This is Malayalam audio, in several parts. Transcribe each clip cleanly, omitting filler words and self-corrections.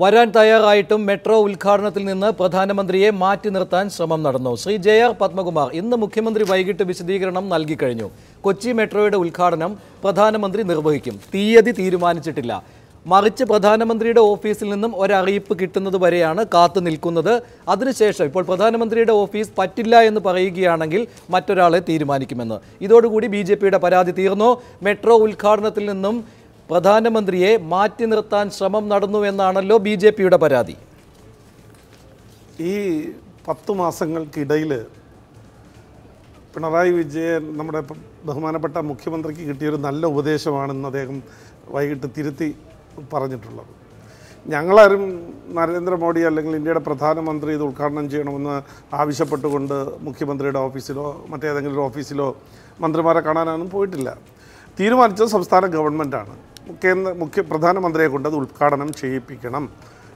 വരാൻ തയ്യാറായിട്ടും മെട്രോ ഉദ്ഘാടനത്തിൽ നിന്ന് പ്രധാനമന്ത്രിയെ മാറ്റി നിർത്താൻ ശ്രമം നടന്നു. ശ്രീ JR പത്മകുമാർ ഇന്ന് മുഖ്യമന്ത്രി വൈകിട്ട് വിശദീകരണം നൽകിക്കഴിഞ്ഞു. കൊച്ചി മെട്രോയുടെ ഉദ്ഘാടനം പ്രധാനമന്ത്രി നിർവഹിക്കും. തീയതി തീരുമാനിച്ചിട്ടില്ല. മറിച്ച് പ്രധാനമന്ത്രിയുടെ ഓഫീസിൽ നിന്നും ഒരറിയിപ്പ് കിട്ടുന്നത് വരെയാണ് കാത്തു നിൽക്കുന്നത്. അതിനുശേഷം ഇപ്പോൾ പ്രധാനമന്ത്രിയുടെ ഓഫീസ് പറ്റില്ല എന്ന് പറയുകയാണെങ്കിൽ മറ്റൊരാളെ തീരുമാനിക്കുമെന്ന്. ഇതോടുകൂടി BJPയുടെ പരാതി തീർന്നു. മെട്രോ ഉദ്ഘാടനത്തിൽ നിന്നും പ്രധാനമന്ത്രിയെ മാറ്റി നിർത്താൻ ശ്രമം നടന്നു എന്നാണല്ലോ BJPയുടെ പരാതി. ഈ 10 മാസങ്ങൾക്കിടയിൽ പിണറായി വിജയൻ നമ്മുടെ ബഹുമാനപ്പെട്ട മുഖ്യമന്ത്രിക്ക് കിട്ടിയൊരു നല്ല ഉപദേശമാണെന്ന് അദ്ദേഹം വൈകിട്ട് തിരുത്തി പറഞ്ഞിട്ടുള്ളത്. ഞങ്ങളാരും നരേന്ദ്രമോദി അല്ലെങ്കിൽ ഇന്ത്യയുടെ പ്രധാനമന്ത്രി ഇത് ഉദ്ഘാടനം ചെയ്യണമെന്ന് ആവശ്യപ്പെട്ടുകൊണ്ട് മുഖ്യമന്ത്രിയുടെ ഓഫീസിലോ മറ്റേതെങ്കിലും ഒരു ഓഫീസിലോ മന്ത്രിമാരെ കാണാനൊന്നും പോയിട്ടില്ല. തീരുമാനിച്ചത് സംസ്ഥാന ഗവൺമെൻറ്റാണ്. പ്രധാനമന്ത്രിയെ കൊണ്ട് അത് ഉദ്ഘാടനം ചെയ്യിപ്പിക്കണം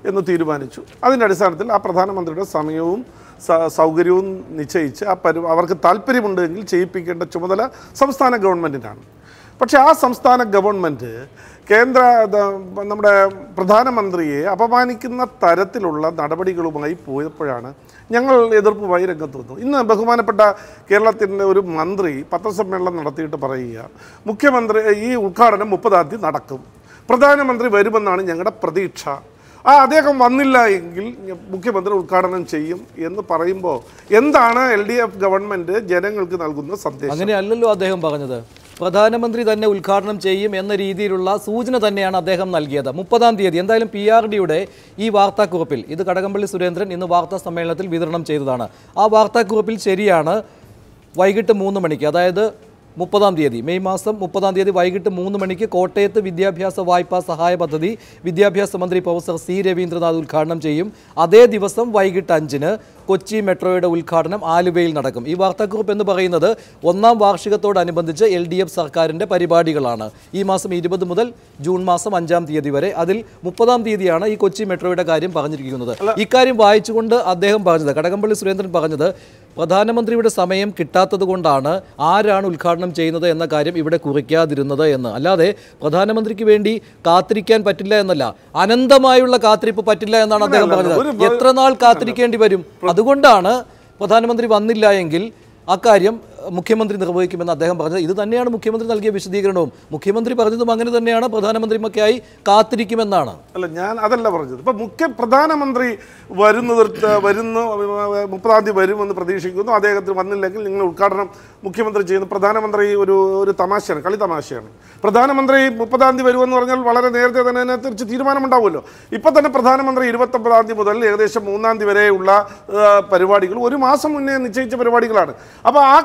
എന്ന് തീരുമാനിച്ചു. അതിൻ്റെ അടിസ്ഥാനത്തിൽ ആ പ്രധാനമന്ത്രിയുടെ സമയവും സൗകര്യവും നിശ്ചയിച്ച് അവർക്ക് താല്പര്യമുണ്ടെങ്കിൽ ചെയ്യിപ്പിക്കേണ്ട ചുമതല സംസ്ഥാന ഗവൺമെൻറ്റിനാണ്. പക്ഷേ ആ സംസ്ഥാന ഗവൺമെൻറ് നമ്മുടെ പ്രധാനമന്ത്രിയെ അപമാനിക്കുന്ന തരത്തിലുള്ള നടപടികളുമായി പോയപ്പോഴാണ് ഞങ്ങൾ എതിർപ്പുമായി രംഗത്ത് വന്നു. ഇന്ന് ബഹുമാനപ്പെട്ട കേരളത്തിൻ്റെ ഒരു മന്ത്രി പത്രസമ്മേളനം നടത്തിയിട്ട് പറയുക, മുഖ്യമന്ത്രി ഈ ഉദ്ഘാടനം 30-ാം തീയതി നടക്കും, പ്രധാനമന്ത്രി വരുമെന്നാണ് ഞങ്ങളുടെ പ്രതീക്ഷ, അദ്ദേഹം വന്നില്ല എങ്കിൽ മുഖ്യമന്ത്രി ഉദ്ഘാടനം ചെയ്യും എന്ന് പറയുമ്പോൾ എന്താണ് LDF ഗവൺമെൻറ് ജനങ്ങൾക്ക് നൽകുന്ന സന്ദേശം? അങ്ങനെയല്ലല്ലോ അദ്ദേഹം പറഞ്ഞത്. പ്രധാനമന്ത്രി തന്നെ ഉദ്ഘാടനം ചെയ്യും എന്ന രീതിയിലുള്ള സൂചന തന്നെയാണ് അദ്ദേഹം നൽകിയത്. 30-ാം തീയതി എന്തായാലും PRDയുടെ ഈ വാർത്താക്കുറിപ്പിൽ, ഇത് കടകംപള്ളി സുരേന്ദ്രൻ ഇന്ന് വാർത്താ സമ്മേളനത്തിൽ വിതരണം ചെയ്തതാണ്. ആ വാർത്താക്കുറിപ്പിൽ ശരിയാണ്, വൈകിട്ട് 3 മണിക്ക്, അതായത് 30-ാം തീയതി, മെയ് മാസം 30-ാം തീയതി വൈകിട്ട് 3 മണിക്ക് കോട്ടയത്ത് വിദ്യാഭ്യാസ വായ്പാ സഹായ പദ്ധതി വിദ്യാഭ്യാസ മന്ത്രി പ്രൊഫസർ C രവീന്ദ്രനാഥ് ഉദ്ഘാടനം ചെയ്യും. അതേ ദിവസം വൈകിട്ട് 5-ന് കൊച്ചി മെട്രോയുടെ ഉദ്ഘാടനം ആലുവയിൽ നടക്കും. ഈ വാർത്താക്കുറിപ്പ് എന്ന് പറയുന്നത് 1-ാം വാർഷികത്തോടനുബന്ധിച്ച് LDF സർക്കാരിൻ്റെ പരിപാടികളാണ്. ഈ മാസം 20 മുതൽ ജൂൺ മാസം 5-ാം തീയതി വരെ. അതിൽ 30-ാം തീയതിയാണ് ഈ കൊച്ചി മെട്രോയുടെ കാര്യം പറഞ്ഞിരിക്കുന്നത്. ഇക്കാര്യം വായിച്ചുകൊണ്ട് അദ്ദേഹം പറഞ്ഞത്, കടകംപള്ളി സുരേന്ദ്രൻ പറഞ്ഞത്, പ്രധാനമന്ത്രിയുടെ സമയം കിട്ടാത്തത് കൊണ്ടാണ് ആരാണ് ഉദ്ഘാടനം ചെയ്യുന്നത് എന്ന കാര്യം ഇവിടെ കുറിക്കാതിരുന്നത് എന്ന്. അല്ലാതെ പ്രധാനമന്ത്രിക്ക് വേണ്ടി കാത്തിരിക്കാൻ പറ്റില്ല എന്നല്ല, അനന്തമായുള്ള കാത്തിരിപ്പ് പറ്റില്ല എന്നാണ് അദ്ദേഹം പറഞ്ഞത്. എത്ര നാൾ കാത്തിരിക്കേണ്ടി വരും? അതുകൊണ്ടാണ് പ്രധാനമന്ത്രി വന്നില്ല എങ്കിൽ അക്കാര്യം മുഖ്യമന്ത്രി നിർവഹിക്കുമെന്ന് അദ്ദേഹം പറഞ്ഞത്. ഇത് തന്നെയാണ് മുഖ്യമന്ത്രി നൽകിയ വിശദീകരണവും. മുഖ്യമന്ത്രി പറഞ്ഞതും അങ്ങനെ തന്നെയാണ്, പ്രധാനമന്ത്രിമൊക്കെയായി കാത്തിരിക്കുമെന്നാണ്. അല്ല, ഞാൻ അതല്ല പറഞ്ഞത്. ഇപ്പം പ്രധാനമന്ത്രി വരുന്നു 30-ാം തീയതി വരുമെന്ന് പ്രതീക്ഷിക്കുന്നു. അദ്ദേഹത്തിന് വന്നില്ലെങ്കിൽ നിങ്ങൾ ഉദ്ഘാടനം മുഖ്യമന്ത്രി ചെയ്യുന്നു. പ്രധാനമന്ത്രി ഒരു തമാശയാണ്, കളി തമാശയാണ്. പ്രധാനമന്ത്രി 30-ാം തീയതി വരുമെന്ന് പറഞ്ഞാൽ വളരെ നേരത്തെ തന്നെ തിരിച്ച് തീരുമാനമുണ്ടാവുമല്ലോ. ഇപ്പം തന്നെ പ്രധാനമന്ത്രി 29-ാം തീയതി മുതൽ ഏകദേശം 3-ാം തീയതി വരെയുള്ള പരിപാടികൾ 1 മാസം മുന്നേ നിശ്ചയിച്ച പരിപാടികളാണ്. അപ്പോൾ ആ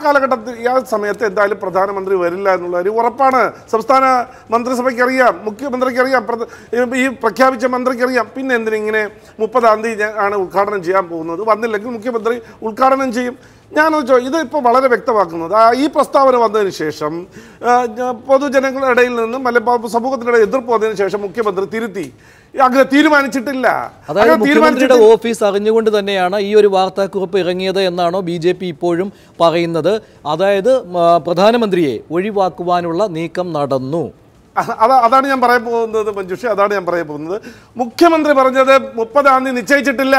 സമയത്ത് എന്തായാലും പ്രധാനമന്ത്രി വരില്ല എന്നുള്ള ഒരു ഉറപ്പാണ് സംസ്ഥാന മന്ത്രിസഭയ്ക്ക് അറിയാം, മുഖ്യമന്ത്രിക്ക് അറിയാം, ഈ പ്രഖ്യാപിച്ച മന്ത്രിക്ക് അറിയാം. പിന്നെ എന്തിനിങ്ങനെ 30-ാം തീയതി ആണ് ഉദ്ഘാടനം ചെയ്യാൻ പോകുന്നത്, വന്നില്ലെങ്കിൽ മുഖ്യമന്ത്രി ഉദ്ഘാടനം ചെയ്യും. ഇത് ഇപ്പോൾ വളരെ വ്യക്തമാക്കുന്നത് ഈ പ്രസ്താവന വന്നതിന് ശേഷം പൊതുജനങ്ങളുടെ ഇടയിൽ നിന്നും അല്ലെങ്കിൽ സമൂഹത്തിനിടെ എതിർപ്പ് വന്നതിന് ശേഷം മുഖ്യമന്ത്രി തിരുത്തി അങ്ങനെ തീരുമാനിച്ചിട്ടില്ല. അതായത് മുഖ്യമന്ത്രിയുടെ ഓഫീസ് അറിഞ്ഞുകൊണ്ട് തന്നെയാണ് ഈ ഒരു വാർത്താക്കുറിപ്പ് ഇറങ്ങിയത് എന്നാണോ BJP ഇപ്പോഴും പറയുന്നത്? അതായത് പ്രധാനമന്ത്രിയെ ഒഴിവാക്കുവാനുള്ള നീക്കം നടന്നു. അതാണ് ഞാൻ പറയാൻ പോകുന്നത് മഞ്ജുഷ, അതാണ് ഞാൻ പറയാൻ പോകുന്നത്. മുഖ്യമന്ത്രി പറഞ്ഞത് 30-ാം തീയതി നിശ്ചയിച്ചിട്ടില്ല,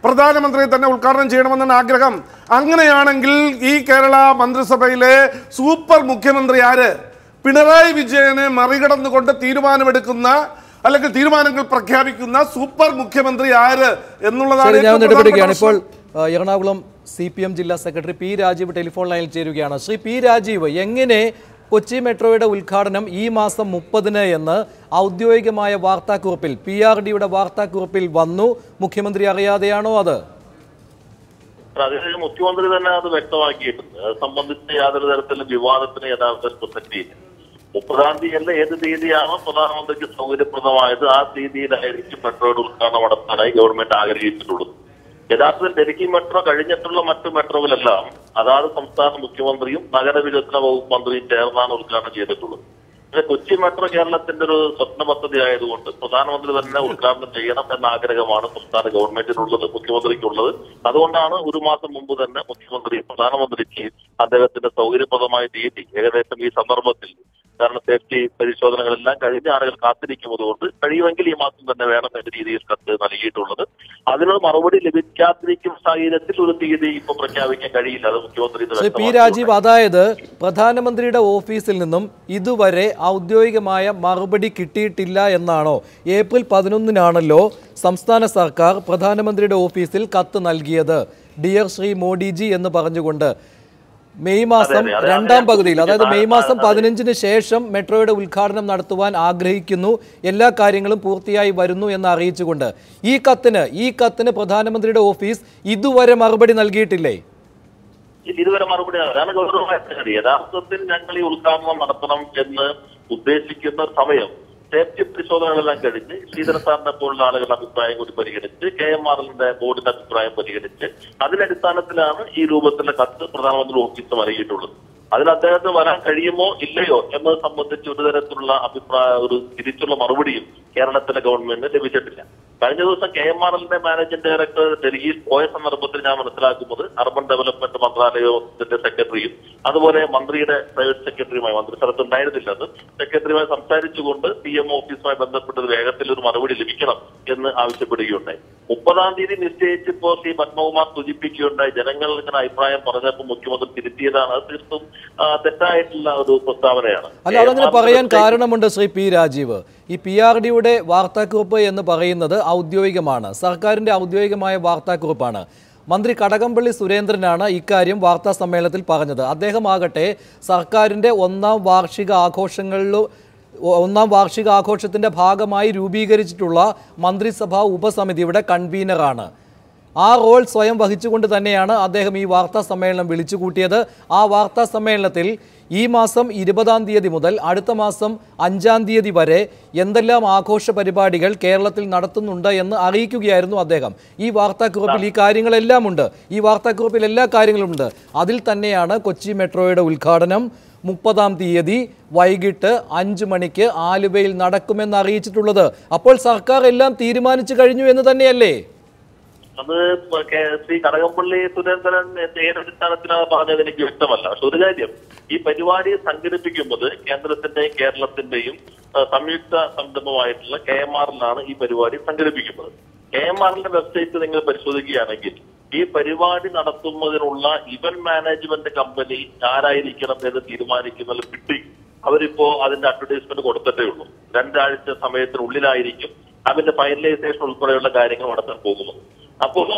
പ്രധാനമന്ത്രിയെ തന്നെ ഉദ്ഘാടനം ചെയ്യണമെന്നാണ് ആഗ്രഹം. അങ്ങനെയാണെങ്കിൽ ഈ കേരള മന്ത്രിസഭയിലെ സൂപ്പർ മുഖ്യമന്ത്രി ആര്? പിണറായി വിജയനെ മറികടന്നുകൊണ്ട് തീരുമാനമെടുക്കുന്ന അല്ലെങ്കിൽ തീരുമാനങ്ങൾ പ്രഖ്യാപിക്കുന്ന സൂപ്പർ മുഖ്യമന്ത്രി ആര് എന്നുള്ളതാണ്. ഇപ്പോൾ എറണാകുളം CPM ജില്ലാ സെക്രട്ടറി P രാജീവ് ടെലിഫോൺ ലൈനിൽ ചേരുകയാണ്. ശ്രീ P രാജീവ്, എങ്ങനെ കൊച്ചി മെട്രോയുടെ ഉദ്ഘാടനം ഈ മാസം 30-ന് എന്ന് ഔദ്യോഗികമായ വാർത്താക്കുറിപ്പിൽ, PRDയുടെ വാർത്താക്കുറിപ്പിൽ വന്നു? മുഖ്യമന്ത്രി അറിയാതെയാണോ അത്? മുഖ്യമന്ത്രി തന്നെ അത് വ്യക്തമാക്കിയിട്ടുണ്ട്. അത് സംബന്ധിച്ച് യാതൊരു തരത്തിലും വിവാദത്തിന് യഥാർത്ഥത്തിൽ പ്രസക്തിയില്ല. 30-ാം തീയതി അല്ല, ഏത് തീയതിയാണോ പ്രധാനമന്ത്രിക്ക് സൗകര്യപ്രദമായത് ആ തീയതിയിലായിരിക്കും മെട്രോയുടെ ഉദ്ഘാടനം നടത്താനായി ഗവൺമെന്റ് ആഗ്രഹിച്ചിട്ടുള്ളത്. യഥാർത്ഥത്തിൽ ഡൽഹി മെട്രോ കഴിഞ്ഞിട്ടുള്ള മറ്റു മെട്രോകളെല്ലാം അതാത് സംസ്ഥാന മുഖ്യമന്ത്രിയും നഗരവികസന വകുപ്പ് മന്ത്രിയും ചേർന്നാണ് ഉദ്ഘാടനം ചെയ്തിട്ടുള്ളത്. പക്ഷേ കൊച്ചി മെട്രോ കേരളത്തിന്റെ ഒരു സ്വപ്ന പദ്ധതി ആയതുകൊണ്ട് പ്രധാനമന്ത്രി തന്നെ ഉദ്ഘാടനം ചെയ്യണം എന്ന ആഗ്രഹമാണ് സംസ്ഥാന ഗവൺമെന്റിനുള്ളത്, മുഖ്യമന്ത്രിക്കുള്ളത്. അതുകൊണ്ടാണ് 1 മാസം മുമ്പ് തന്നെ പ്രധാനമന്ത്രിക്ക് അദ്ദേഹത്തിന്റെ സൗകര്യപ്രദമായ തീയതി ഏകദേശം ഈ സന്ദർഭത്തിൽ കാരണം സേഫ്റ്റി പരിശോധനകളെല്ലാം കഴിഞ്ഞ ആളുകൾ കാത്തിരിക്കുന്നതുകൊണ്ട് കഴിയുമെങ്കിൽ ഈ മാസം തന്നെ വേണം എന്ന രീതിയിൽ കത്ത് നൽകിയിട്ടുള്ളത്. അതിനുള്ള മറുപടി ലഭിക്കാതിരിക്കുന്ന സാഹചര്യത്തിൽ ഒരു തീയതി ഇപ്പൊ പ്രഖ്യാപിക്കാൻ കഴിയില്ല. അത് മുഖ്യമന്ത്രി പി രാജീവ്, അതായത് പ്രധാനമന്ത്രിയുടെ ഓഫീസിൽ നിന്നും ഇതുവരെ ഔദ്യോഗികമായ മറുപടി കിട്ടിയിട്ടില്ല എന്നാണോ? ഏപ്രിൽ 11-നാണല്ലോ സംസ്ഥാന സർക്കാർ പ്രധാനമന്ത്രിയുടെ ഓഫീസിൽ കത്ത് നൽകിയത്, ഡിയർ ശ്രീ മോഡിജി എന്ന് പറഞ്ഞുകൊണ്ട്. മെയ് മാസം രണ്ടാം പകുതിയിൽ, അതായത് മെയ് മാസം 15-ന് ശേഷം മെട്രോയുടെ ഉദ്ഘാടനം നടത്തുവാൻ ആഗ്രഹിക്കുന്നു, എല്ലാ കാര്യങ്ങളും പൂർത്തിയായി വരുന്നു എന്ന് അറിയിച്ചുകൊണ്ട് ഈ കത്തിന് പ്രധാനമന്ത്രിയുടെ ഓഫീസ് ഇതുവരെ മറുപടി നൽകിയിട്ടില്ലേ? ഇതുവരെ മറുപടി അതാണ് ഗൗരവമായ സംഗതി. യഥാർത്ഥത്തിൽ ഞങ്ങൾ ഈ ഉദ്ഘാടനം നടത്തണം എന്ന് ഉദ്ദേശിക്കുന്ന സമയം സേഫ്റ്റി പരിശോധനകളെല്ലാം കഴിഞ്ഞ് ശ്രീധരൻ സാറിനെ പോലുള്ള ആളുകളുടെ അഭിപ്രായം കൂടി പരിഗണിച്ച് KMRLന്റെ ബോർഡിന്റെ അഭിപ്രായം പരിഗണിച്ച് അതിന്റെ അടിസ്ഥാനത്തിലാണ് ഈ രൂപത്തിലുള്ള കത്ത് പ്രധാനമന്ത്രി ഓഫീസ് നൽകിയിട്ടുള്ളത്. അതിൽ അദ്ദേഹത്തിന് വരാൻ കഴിയുമോ ഇല്ലയോ എന്നത് സംബന്ധിച്ച് ഒരു തരത്തിലുള്ള ഒരു തിരിച്ചുള്ള മറുപടിയും കേരളത്തിലെ ഗവൺമെന്റിന് ലഭിച്ചിട്ടില്ല. കഴിഞ്ഞ ദിവസം KMRLന്റെ മാനേജിംഗ് ഡയറക്ടർ ഡൽഹിയിൽ പോയ സന്ദർഭത്തിൽ ഞാൻ മനസ്സിലാക്കുന്നത് അർബൻ ഡെവലപ്മെന്റ് മന്ത്രാലയത്തിന്റെ സെക്രട്ടറിയും അതുപോലെ മന്ത്രിയുടെ പ്രൈവറ്റ് സെക്രട്ടറിയുമായി, മന്ത്രി സ്ഥലത്തുണ്ടായിരുന്നില്ലെന്ന്, സെക്രട്ടറിയുമായി സംസാരിച്ചുകൊണ്ട് PMO ഓഫീസുമായി ബന്ധപ്പെട്ടത് വേഗത്തിൽ ഒരു മറുപടി ലഭിക്കണം എന്ന് ആവശ്യപ്പെടുകയുണ്ടായി. 30-ാം തീയതി നിശ്ചയിച്ചപ്പോ ശ്രീ പത്മകുമാർ സൂചിപ്പിക്കുകയുണ്ടായി, ജനങ്ങൾ ഇങ്ങനെ അഭിപ്രായം പറഞ്ഞപ്പോൾ മുഖ്യമന്ത്രി തിരുത്തിയതാണ്. അത് തീർത്തും തെറ്റായിട്ടുള്ള ഒരു പ്രസ്താവനയാണ്. അല്ല, അതങ്ങനെ പറയാൻ കാരണമുണ്ട് ശ്രീ പി രാജീവ്. ഈ PRDയുടെ വാർത്താക്കുറിപ്പ് എന്ന് പറയുന്നത് ഔദ്യോഗികമാണ്, സർക്കാരിന്റെ ഔദ്യോഗികമായ വാർത്താക്കുറിപ്പാണ്. മന്ത്രി കടകംപള്ളി സുരേന്ദ്രനാണ് ഇക്കാര്യം വാർത്താ സമ്മേളനത്തിൽ പറഞ്ഞത്. അദ്ദേഹം ആകട്ടെ സർക്കാരിന്റെ ഒന്നാം വാർഷികാഘോഷത്തിന്റെ ഭാഗമായി രൂപീകരിച്ചിട്ടുള്ള മന്ത്രിസഭാ ഉപസമിതിയുടെ കൺവീനറാണ്. ആ റോൾ സ്വയം വഹിച്ചുകൊണ്ട് തന്നെയാണ് അദ്ദേഹം ഈ വാർത്താ സമ്മേളനം വിളിച്ചു കൂട്ടിയത്. ആ വാർത്താ സമ്മേളനത്തിൽ ഈ മാസം 20-ാം തീയതി മുതൽ അടുത്ത മാസം 5-ാം തീയതി വരെ എന്തെല്ലാം ആഘോഷ പരിപാടികൾ കേരളത്തിൽ നടത്തുന്നുണ്ട് എന്ന് അറിയിക്കുകയായിരുന്നു അദ്ദേഹം. ഈ വാർത്താക്കുറിപ്പിൽ ഈ കാര്യങ്ങളെല്ലാം ഉണ്ട്, ഈ വാർത്താക്കുറിപ്പിൽ എല്ലാ കാര്യങ്ങളും ഉണ്ട്. അതിൽ തന്നെയാണ് കൊച്ചി മെട്രോയുടെ ഉദ്ഘാടനം 30-ാം തീയതി വൈകിട്ട് 5 മണിക്ക് ആലുവയിൽ നടക്കുമെന്ന് അറിയിച്ചിട്ടുള്ളത്. അപ്പോൾ സർക്കാർ എല്ലാം തീരുമാനിച്ചു കഴിഞ്ഞു എന്ന് തന്നെയല്ലേ? അത് ശ്രീ കടകംപള്ളി സുരേന്ദ്രൻ ഏതടിസ്ഥാനത്തിലാണ് പറഞ്ഞത് എനിക്ക് വ്യക്തമല്ല. പക്ഷെ ഒരു കാര്യം, ഈ പരിപാടി സംഘടിപ്പിക്കുന്നത് കേരളത്തിന്റെയും സംയുക്ത സംരംഭമായിട്ടുള്ള KMRLാണ് ഈ പരിപാടി സംഘടിപ്പിക്കുന്നത്. KMRLന്റെ വെബ്സൈറ്റ് നിങ്ങൾ പരിശോധിക്കുകയാണെങ്കിൽ ഈ പരിപാടി നടത്തുന്നതിനുള്ള ഇവന്റ് മാനേജ്മെന്റ് കമ്പനി ആരായിരിക്കണം എന്ന് തീരുമാനിക്കുന്നത് കിട്ടി. അവരിപ്പോ അതിന്റെ അഡ്വർടൈസ്മെന്റ് കൊടുത്തിട്ടേ ഉള്ളൂ. 2 ആഴ്ച സമയത്തിനുള്ളിലായിരിക്കും അതിന്റെ ഫൈനലൈസേഷൻ ഉൾപ്പെടെയുള്ള കാര്യങ്ങൾ നടത്താൻ പോകുന്നത്. അപ്പോൾ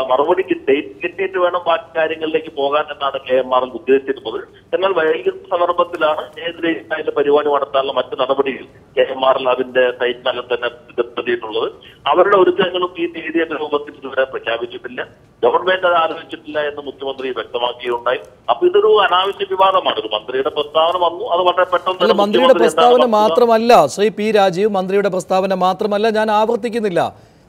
മറുപടിക്ക് ഡേറ്റ് കിട്ടിയിട്ട് വേണം ബാക്കി കാര്യങ്ങളിലേക്ക് പോകാൻ എന്നാണ് KMRL ഉദ്ദേശിച്ചിരുന്നത്. എന്നാൽ വൈകുന്ന സന്ദർഭത്തിലാണ് ഏത് അതിന്റെ പരിപാടി നടത്താനുള്ള മറ്റു നടപടികൾ KMRL അതിന്റെ സൈറ്റിനകം തന്നെ ബന്ധപ്പെട്ടിട്ടുള്ളത്. അവരുടെ ഒരുക്കങ്ങളും ഈ തീയതിയുടെ രൂപത്തിൽ ഇതുവരെ പ്രഖ്യാപിച്ചിട്ടില്ല. ഗവൺമെന്റ് അത് ആലോചിച്ചിട്ടില്ല എന്ന് മുഖ്യമന്ത്രി വ്യക്തമാക്കിയുണ്ടായി. അപ്പൊ ഇതൊരു അനാവശ്യ വിവാദമാണ്. ഒരു മന്ത്രിയുടെ പ്രസ്താവന വന്നു, അത് വളരെ പെട്ടെന്ന്. മന്ത്രിയുടെ പ്രസ്താവന മാത്രമല്ല ശ്രീ പി രാജീവ്, മന്ത്രിയുടെ പ്രസ്താവന മാത്രമല്ല, ഞാൻ ആവർത്തിക്കുന്നില്ല,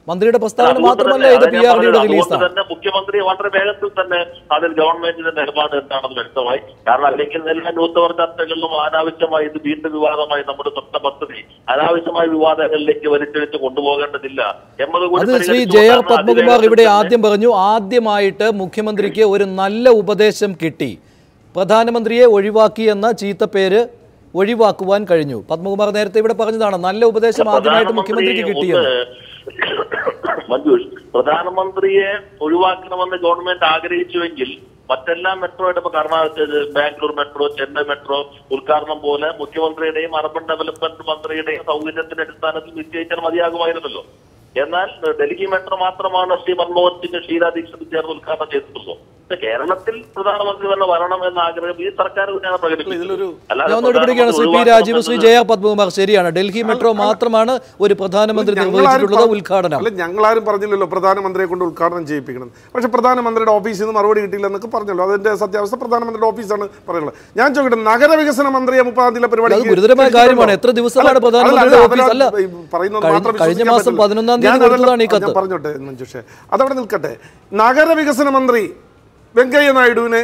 മന്ത്രിയുടെ പ്രസ്താവന മാത്രമല്ല, ഇത് PRDയുടെ റിലീസാണ്. തന്നെ മുഖ്യമന്ത്രി വളരെ വേഗത്തിൽ തന്നെ അതിൽ ഗവൺമെന്റിന്റെ നിലപാട് എന്താണെന്ന് വ്യക്തമായി. കാരണം അല്ലെങ്കിൽ എല്ലാ ന്യൂസ് ചർച്ചകളിലും അനാവശ്യമായി ഇത് വീണ്ടും വിവാദമായി നമ്മുടെ സ്വപ്ന പദ്ധതി അനാവശ്യമായ വിവാദങ്ങളിലേക്ക് വലിച്ചെടുത്ത് കൊണ്ടുപോകേണ്ടതില്ല അത് ശ്രീ JR പത്മകുമാർ ഇവിടെ ആദ്യം പറഞ്ഞു. ആദ്യമായിട്ട് മുഖ്യമന്ത്രിക്ക് ഒരു നല്ല ഉപദേശം കിട്ടി, പ്രധാനമന്ത്രിയെ ഒഴിവാക്കിയെന്ന ചീത്തപ്പേര് ഒഴിവാക്കുവാൻ കഴിഞ്ഞു. പത്മകുമാർ നേരത്തെ ഇവിടെ പറഞ്ഞതാണ്, നല്ല ഉപദേശം ആദ്യമായിട്ട് മുഖ്യമന്ത്രിക്ക് കിട്ടിയത്. മഞ്ജുഷ്, പ്രധാനമന്ത്രിയെ ഒഴിവാക്കണമെന്ന് ഗവൺമെന്റ് ആഗ്രഹിച്ചുവെങ്കിൽ മറ്റെല്ലാ മെട്രോയുടെ ഇപ്പൊ കർണാടക ബാംഗ്ലൂർ മെട്രോ, ചെന്നൈ മെട്രോ ഉദ്ഘാടനം പോലെ മുഖ്യമന്ത്രിയുടെയും അർബൻ ഡെവലപ്മെന്റ് മന്ത്രിയുടെയും സൗകര്യത്തിന്റെ അടിസ്ഥാനത്തിൽ നിശ്ചയിച്ചാൽ മതിയാകുമായിരുന്നല്ലോ. എന്നാൽ ഡൽഹി മെട്രോ മാത്രമാണ് ശ്രീ മൻമോഹൻ സിംഗ്, ഷീലാ ദീക്ഷിത് ചേർന്ന് ഉദ്ഘാടനം ചെയ്തിട്ടുള്ളൂ. കേരളത്തിൽ പ്രധാനമന്ത്രി തന്നെ വരണം എന്ന ആഗ്രഹം ഈ സർക്കാർ തന്നെയാണ് പ്രകടിപ്പിക്കുന്നത്. ശ്രീ പി രാജീവ്, ശ്രീ JR പത്മകുമാർ, ശരിയാണ്, ഡൽഹി മെട്രോ മാത്രമാണ് ഒരു പ്രധാനമന്ത്രി നിർവഹിച്ചിട്ടുള്ളത് ഉദ്ഘാടനം. അല്ല, ഞങ്ങളാരും പറഞ്ഞില്ലല്ലോ പ്രധാനമന്ത്രിയെ കൊണ്ട് ഉദ്ഘാടനം ചെയ്യിപ്പിക്കണം. പക്ഷെ പ്രധാനമന്ത്രിയുടെ ഓഫീസിൽ നിന്ന് മറുപടി കിട്ടിയില്ല എന്നൊക്കെ പറഞ്ഞല്ലോ. അതിന്റെ സത്യാവസ്ഥ പ്രധാനമന്ത്രിയുടെ ഓഫീസാണ് പറയുന്നത്. ഞാൻ ചോദിക്കട്ടെ, നഗരവികസന മന്ത്രിയെ 30-ാം തീയതി പരിപാടി ഗുരുതരമായ കാര്യമാണ്. എത്ര ദിവസമാണ് പ്രധാനമന്ത്രിയുടെ ഓഫീസ്? അല്ല, കഴിഞ്ഞ മാസം 11-ാം തീയതി പറഞ്ഞോട്ടെ മഞ്ജുഷേ, അതവിടെ നിൽക്കട്ടെ. നഗരവികസന മന്ത്രി വെങ്കയ്യ നായിഡുവിനെ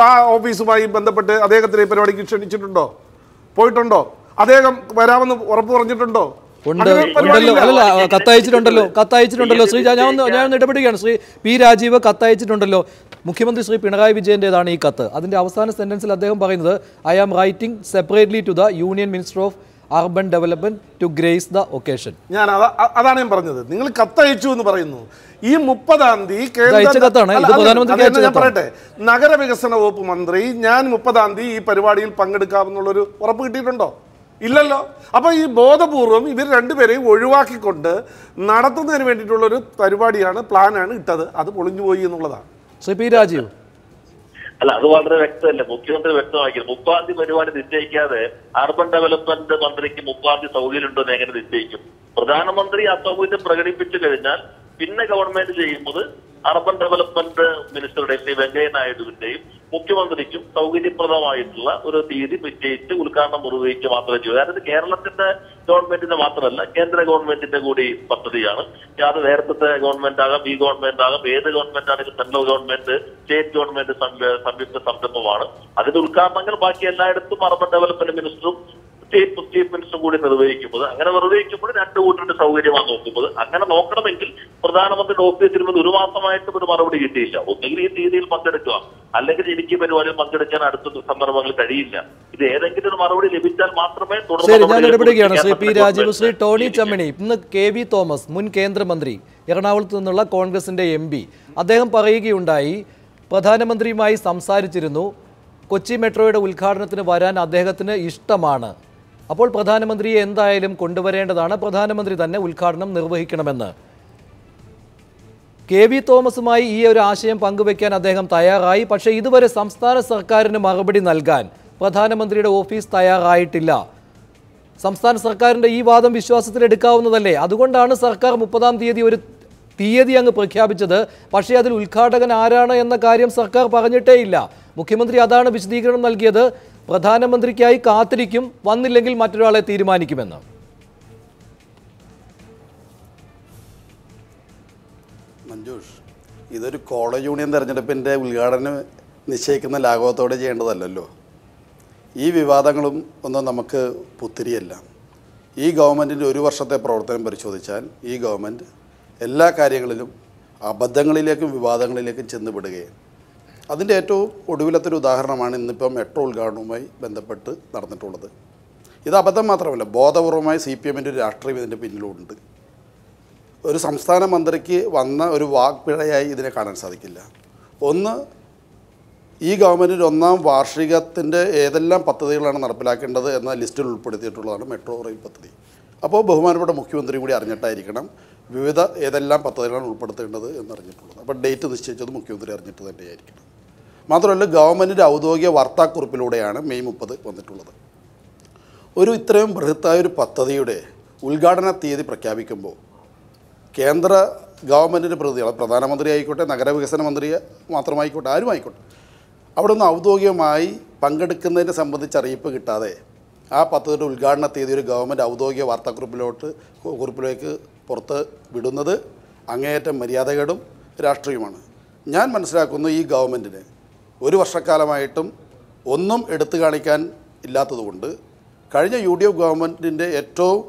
ആ ഓഫീസുമായി ബന്ധപ്പെട്ട് അദ്ദേഹത്തിന് ഈ പരിപാടിക്ക് ക്ഷണിച്ചിട്ടുണ്ടോ? പോയിട്ടുണ്ടോ? അദ്ദേഹം വരാമെന്ന് ഉറപ്പ് പറഞ്ഞിട്ടുണ്ടോ? ഉണ്ടല്ലോ അല്ല കത്തയച്ചിട്ടുണ്ടല്ലോ ശ്രീ ഞാൻ ഇടപെടുകയാണ്. ശ്രീ പി രാജീവ് കത്തയച്ചിട്ടുണ്ടല്ലോ. മുഖ്യമന്ത്രി ശ്രീ പിണറായി വിജയൻ്റെതാണ് ഈ കത്ത്. അതിന്റെ അവസാന സെന്റൻസിൽ അദ്ദേഹം പറയുന്നത് I am writing separately to the union minister of urban development to grace the occasion. അതാണ് ഞാൻ പറഞ്ഞത്. നിങ്ങൾ കത്തയച്ചു എന്ന് പറയുന്നു. ഈ 30-ാം തീയതി ഞാൻ പറയട്ടെ, നഗരവികസന വകുപ്പ് മന്ത്രി ഞാൻ 30-ാം തീയതി ഈ പരിപാടിയിൽ പങ്കെടുക്കാമെന്നുള്ളൊരു ഉറപ്പ് കിട്ടിയിട്ടുണ്ടോ? ഇല്ലല്ലോ. അപ്പോൾ ഈ ബോധപൂർവം ഇവർ രണ്ടുപേരെയും ഒഴിവാക്കിക്കൊണ്ട് നടത്തുന്നതിന് വേണ്ടിയിട്ടുള്ളൊരു പരിപാടിയാണ്, പ്ലാനാണ് ഇട്ടത്. അത് പൊളിഞ്ഞു പോയി എന്നുള്ളതാണ്. ശ്രീ പി രാജീവ് അല്ല, അത് വളരെ വ്യക്തമല്ലേ. മുഖ്യമന്ത്രി വ്യക്തമാക്കി 30-ാം തീയതി പരിപാടി നിശ്ചയിക്കാതെ അർബൻ ഡെവലപ്മെന്റ് മന്ത്രിക്ക് 30-ാം തീയതി സൗകര്യം ഉണ്ടെന്ന് എങ്ങനെ നിശ്ചയിക്കും? പ്രധാനമന്ത്രി അസൗകര്യം പ്രകടിപ്പിച്ചു കഴിഞ്ഞാൽ പിന്നെ ഗവൺമെന്റ് ചെയ്യുന്നത് അർബൻ ഡെവലപ്മെന്റ് മിനിസ്റ്ററുടെ വെങ്കയ്യ നായിഡുവിന്റെയും മുഖ്യമന്ത്രിക്കും സൗകര്യപ്രദമായിട്ടുള്ള ഒരു തീയതി നിശ്ചയിച്ച് ഉദ്ഘാടനം നിർവഹിക്കുക മാത്രമേ ചെയ്യൂ. കാരണം ഇത് കേരളത്തിന്റെ ഗവൺമെന്റിന്റെ മാത്രമല്ല, കേന്ദ്ര ഗവൺമെന്റിന്റെ കൂടി പദ്ധതിയാണ്. അത് നേരത്തെ ഗവൺമെന്റ് ആകാം, ഈ ഗവൺമെന്റ് ആകാം, ഏത് ഗവൺമെന്റ് ആണെങ്കിലും സെൻട്രൽ ഗവൺമെന്റ്, സ്റ്റേറ്റ് ഗവൺമെന്റ് സംയുക്ത സംരംഭമാണ്. അതിന്റെ ഉദ്ഘാടനങ്ങൾ ബാക്കി എല്ലായിടത്തും അർബൻ ഡെവലപ്മെന്റ് മിനിസ്റ്ററും ചീഫ് മിനിസ്റ്ററും കൂടി നിർവഹിക്കുന്നത്. അങ്ങനെ നിർവഹിക്കുമ്പോൾ രണ്ടു കൂട്ടരുടെ സൗകര്യമാണ് നോക്കുന്നത്. അങ്ങനെ നോക്കണമെങ്കിൽ പ്രധാനമന്ത്രിയുടെ ഓഫീസിൽ നിന്ന് ഒരു മാസമായിട്ടും ഒരു മറുപടി കിട്ടിയില്ല. ഒന്നുകിൽ ഈ തീയതിയിൽ പങ്കെടുക്കുക, അല്ലെങ്കിൽ എനിക്ക് പരിപാടിയിൽ പങ്കെടുക്കാൻ അടുത്ത സന്ദർഭങ്ങളിൽ കഴിയില്ല. ഇത് ഏതെങ്കിലും ഒരു മറുപടി ലഭിച്ചാൽ മാത്രമേ തുടർന്ന്. ശ്രീ പി രാജീവ്, ശ്രീ ടോണി ചമ്മിണി, ഇന്ന് KV തോമസ് മുൻ കേന്ദ്രമന്ത്രി, എറണാകുളത്ത് നിന്നുള്ള കോൺഗ്രസിന്റെ MP, അദ്ദേഹം പറയുകയുണ്ടായി പ്രധാനമന്ത്രിയുമായി സംസാരിച്ചിരുന്നു, കൊച്ചി മെട്രോയുടെ ഉദ്ഘാടനത്തിന് വരാൻ അദ്ദേഹത്തിന് ഇഷ്ടമാണ്, അപ്പോൾ പ്രധാനമന്ത്രിയെ എന്തായാലും കൊണ്ടുവരേണ്ടതാണ്, പ്രധാനമന്ത്രി തന്നെ ഉദ്ഘാടനം നിർവഹിക്കണമെന്ന്. KV തോമസുമായി ഈ ഒരു ആശയം പങ്കുവയ്ക്കാൻ അദ്ദേഹം തയ്യാറായി. പക്ഷേ ഇതുവരെ സംസ്ഥാന സർക്കാരിന് മറുപടി നൽകാൻ പ്രധാനമന്ത്രിയുടെ ഓഫീസ് തയ്യാറായിട്ടില്ല. സംസ്ഥാന സർക്കാരിൻ്റെ ഈ വാദം വിശ്വാസത്തിലെടുക്കാവുന്നതല്ലേ? അതുകൊണ്ടാണ് സർക്കാർ 30-ാം തീയതി ഒരു തീയതി അങ്ങ് പ്രഖ്യാപിച്ചത്. പക്ഷേ അതിൽ ഉദ്ഘാടകൻ ആരാണ് എന്ന കാര്യം സർക്കാർ പറഞ്ഞിട്ടേയില്ല. മുഖ്യമന്ത്രി അതാണ് വിശദീകരണം നൽകിയത്, പ്രധാനമന്ത്രിക്കായി കാത്തിരിക്കും, വന്നില്ലെങ്കിൽ മറ്റൊരാളെ തീരുമാനിക്കുമെന്ന്. മഞ്ജുഷ്, ഇതൊരു കോളേജ് യൂണിയൻ തെരഞ്ഞെടുപ്പിൻ്റെ ഉദ്ഘാടനം നിശ്ചയിക്കുന്ന ലാഘവത്തോടെ ചെയ്യേണ്ടതല്ലോ. ഈ വിവാദങ്ങളും ഒന്നും നമുക്ക് പുത്തിരിയല്ല. ഈ ഗവൺമെൻറ്റിൻ്റെ ഒരു വർഷത്തെ പ്രവർത്തനം പരിശോധിച്ചാൽ ഈ ഗവൺമെൻറ് എല്ലാ കാര്യങ്ങളിലും അബദ്ധങ്ങളിലേക്കും വിവാദങ്ങളിലേക്കും ചെന്നുപെടുകയാണ്. അതിൻ്റെ ഏറ്റവും ഒടുവിലത്തൊരു ഉദാഹരണമാണ് ഇന്നിപ്പം മെട്രോ ഉദ്ഘാടനവുമായി ബന്ധപ്പെട്ട് നടന്നിട്ടുള്ളത്. ഇത് അബദ്ധം മാത്രമല്ല, ബോധപൂർവമായി CPMൻ്റെ ഒരു രാഷ്ട്രീയം ഇതിൻ്റെ പിന്നിലുണ്ട്. ഒരു സംസ്ഥാന മന്ത്രിക്ക് വന്ന ഒരു വാക്പിഴയായി ഇതിനെ കാണാൻ സാധിക്കില്ല. ഒന്ന്, ഈ ഗവൺമെൻറ്റിൻ്റെ 1-ാം വാർഷികത്തിൻ്റെ ഏതെല്ലാം പദ്ധതികളാണ് നടപ്പിലാക്കേണ്ടത് എന്ന ലിസ്റ്റിൽ ഉൾപ്പെടുത്തിയിട്ടുള്ളതാണ് മെട്രോ റെയിൽ പദ്ധതി. അപ്പോൾ ബഹുമാനപ്പെട്ട മുഖ്യമന്ത്രി കൂടി അറിഞ്ഞിട്ടായിരിക്കണം വിവിധ ഏതെല്ലാം പദ്ധതികളാണ് ഉൾപ്പെടുത്തേണ്ടത് എന്നറിഞ്ഞിട്ടുള്ളത്. അപ്പോൾ ഡേറ്റ് നിശ്ചയിച്ചത് മുഖ്യമന്ത്രി അറിഞ്ഞിട്ട് തന്നെയായിരിക്കണം. മാത്രമല്ല, ഗവൺമെൻറ്റിൻ്റെ ഔദ്യോഗിക വാർത്താക്കുറിപ്പിലൂടെയാണ് മെയ് 30 വന്നിട്ടുള്ളത്. ഒരു ഇത്രയും ബൃഹത്തായൊരു പദ്ധതിയുടെ ഉദ്ഘാടന തീയതി പ്രഖ്യാപിക്കുമ്പോൾ കേന്ദ്ര ഗവൺമെൻറ്റിൻ്റെ പ്രതിനിധികൾ, പ്രധാനമന്ത്രി ആയിക്കോട്ടെ, നഗരവികസന മന്ത്രി മാത്രമായിക്കോട്ടെ, ആരും ആയിക്കോട്ടെ, അവിടെ നിന്ന് ഔദ്യോഗികമായി പങ്കെടുക്കുന്നതിനെ സംബന്ധിച്ച് അറിയിപ്പ് കിട്ടാതെ ആ പദ്ധതിയുടെ ഉദ്ഘാടന തീയതി ഒരു ഗവൺമെൻറ് ഔദ്യോഗിക വാർത്താക്കുറിപ്പിലേക്ക് പുറത്ത് വിടുന്നത് അങ്ങേയറ്റം മര്യാദകേടും രാഷ്ട്രീയമാണ്. ഞാൻ മനസ്സിലാക്കുന്നു ഈ ഗവൺമെൻറ്റിന് ഒരു വർഷക്കാലമായിട്ടും ഒന്നും എടുത്തു കാണിക്കാൻ ഇല്ലാത്തതുകൊണ്ട് കഴിഞ്ഞ UDF ഗവൺമെൻറ്റിൻ്റെ ഏറ്റവും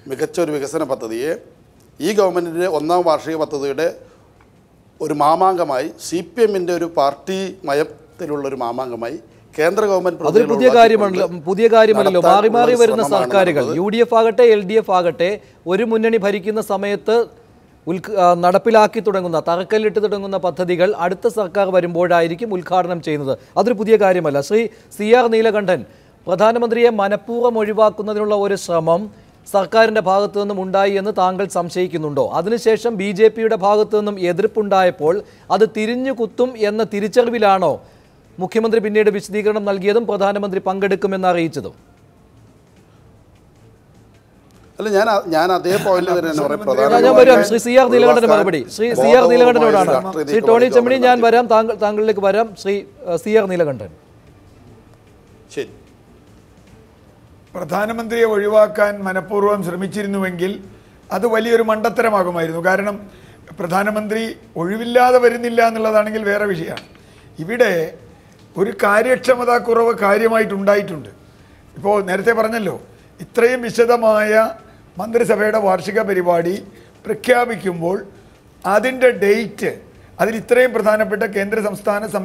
മികച്ച ഒരു വികസന പദ്ധതിയെ ഈ ഗവൺമെൻറ്റിൻ്റെ 1-ാം വാർഷിക പദ്ധതിയുടെ ഒരു മാമാങ്കമായി, CPMൻ്റെ ഒരു പാർട്ടി മയത്തിലുള്ളൊരു മാമാങ്കമായി കേന്ദ്ര ഗവൺമെൻറ് അതൊരു പുതിയ കാര്യമല്ലല്ലോ. മാറി മാറി വരുന്ന സർക്കാരുകൾ, UDF ആകട്ടെ LDF ആകട്ടെ, ഒരു മുന്നണി ഭരിക്കുന്ന സമയത്ത് നടപ്പിലാക്കി തുടങ്ങുന്ന, തറക്കല്ലിട്ട് തുടങ്ങുന്ന പദ്ധതികൾ അടുത്ത സർക്കാർ വരുമ്പോഴായിരിക്കും ഉദ്ഘാടനം ചെയ്യുന്നത്. അതൊരു പുതിയ കാര്യമല്ല. ശ്രീ CR നീലകണ്ഠൻ, പ്രധാനമന്ത്രിയെ മനഃപൂർവ്വം ഒഴിവാക്കുന്നതിനുള്ള ഒരു ശ്രമം സർക്കാരിൻ്റെ ഭാഗത്തു നിന്നും ഉണ്ടായി എന്ന് താങ്കൾ സംശയിക്കുന്നുണ്ടോ? അതിനുശേഷം BJPയുടെ ഭാഗത്തു നിന്നും എതിർപ്പുണ്ടായപ്പോൾ അത് തിരിഞ്ഞു കുത്തും എന്ന തിരിച്ചറിവിലാണോ മുഖ്യമന്ത്രി പിന്നീട് വിശദീകരണം നൽകിയതും പ്രധാനമന്ത്രി പങ്കെടുക്കുമെന്ന് അറിയിച്ചതും? അല്ല, ഞാൻ അതേ പോയിന്റ് ഞാൻ വരാം. ശ്രീ CR നീലകണ്ഠന് മറുപടി. ശ്രീ CR നീലകണ്ഠനോടാണ്. ശ്രീ ടോണി ചമ്മിണി, ഞാൻ വരാം, താങ്കളിലേക്ക് വരാം. ശ്രീ CR നീലകണ്ഠൻ. ശരി, പ്രധാനമന്ത്രിയെ ഒഴിവാക്കാൻ മനഃപൂർവ്വം ശ്രമിച്ചിരുന്നുവെങ്കിൽ അത് വലിയൊരു മണ്ടത്തരമാകുമായിരുന്നു. കാരണം പ്രധാനമന്ത്രി ഒഴിവില്ലാതെ വരുന്നില്ല എന്നുള്ളതാണെങ്കിൽ വേറെ വിഷയമാണ്. ഇവിടെ ഒരു കാര്യക്ഷമതാക്കുറവ് കാര്യമായിട്ടുണ്ടായിട്ടുണ്ട്. ഇപ്പോൾ നേരത്തെ പറഞ്ഞല്ലോ, ഇത്രയും വിശദമായ മന്ത്രിസഭയുടെ വാർഷിക പരിപാടി പ്രഖ്യാപിക്കുമ്പോൾ അതിൻ്റെ ഡേറ്റ് അതിൽ ഇത്രയും പ്രധാനപ്പെട്ട കേന്ദ്ര സംസ്ഥാന